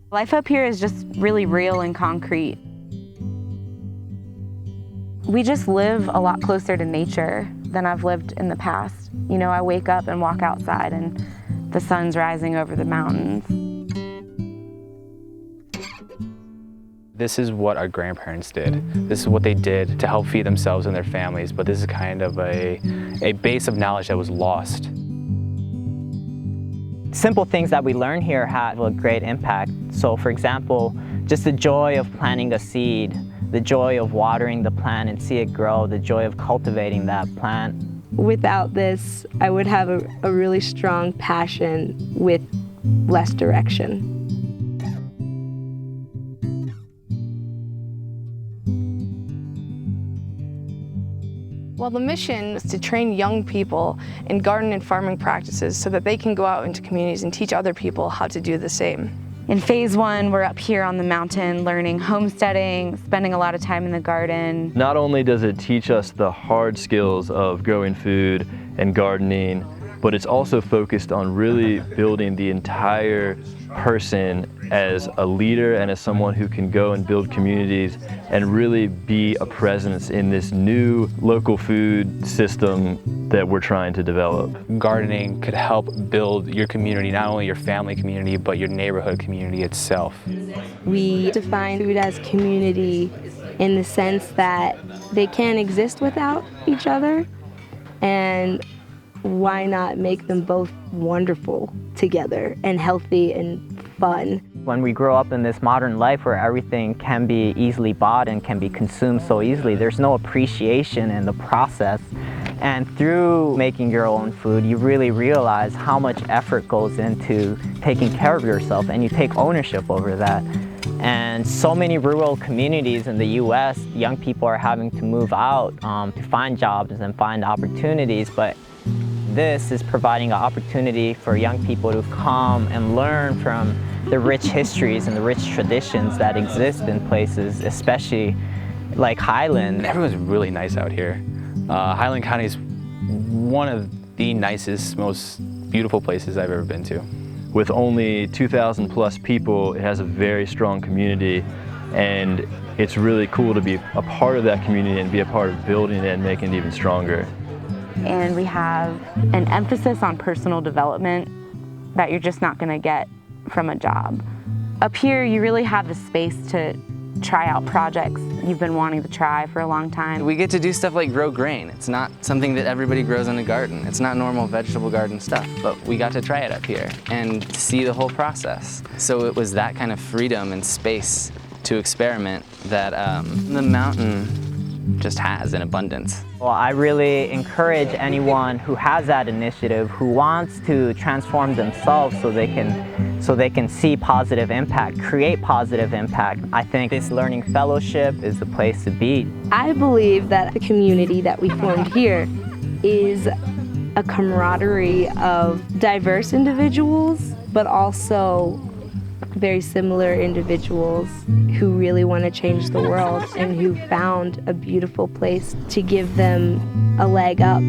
Life up here is just really real and concrete. We just live a lot closer to nature than I've lived in the past. You know, I wake up and walk outside and the sun's rising over the mountains. This is what our grandparents did. This is what they did to help feed themselves and their families, but this is kind of a base of knowledge that was lost. Simple things that we learn here have a great impact. So for example, just the joy of planting a seed, the joy of watering the plant and see it grow, the joy of cultivating that plant. Without this, I would have a really strong passion with less direction. Well, the mission is to train young people in garden and farming practices so that they can go out into communities and teach other people how to do the same. In phase one, we're up here on the mountain learning homesteading, spending a lot of time in the garden. Not only does it teach us the hard skills of growing food and gardening, but it's also focused on really building the entire person as a leader and as someone who can go and build communities and really be a presence in this new local food system that we're trying to develop. Gardening could help build your community, not only your family community, but your neighborhood community itself. We define food as community in the sense that they can't exist without each other, and why not make them both wonderful together and healthy and fun? When we grow up in this modern life where everything can be easily bought and can be consumed so easily, there's no appreciation in the process. And through making your own food, you really realize how much effort goes into taking care of yourself, and you take ownership over that. And so many rural communities in the US, young people are having to move out to find jobs and find opportunities, but this is providing an opportunity for young people to come and learn from the rich histories and the rich traditions that exist in places, especially like Highland. And everyone's really nice out here. Highland County is one of the nicest, most beautiful places I've ever been to. With only 2,000 plus people, it has a very strong community, and it's really cool to be a part of that community and be a part of building it and making it even stronger. And we have an emphasis on personal development that you're just not going to get from a job. Up here, you really have the space to try out projects you've been wanting to try for a long time. We get to do stuff like grow grain. It's not something that everybody grows in a garden. It's not normal vegetable garden stuff, but we got to try it up here and see the whole process. So it was that kind of freedom and space to experiment that the mountain just has in abundance. Well, I really encourage anyone who has that initiative, who wants to transform themselves so they can see positive impact, create positive impact. I think this learning fellowship is the place to be. I believe that the community that we formed here is a camaraderie of diverse individuals, but also very similar individuals who really want to change the world and who found a beautiful place to give them a leg up.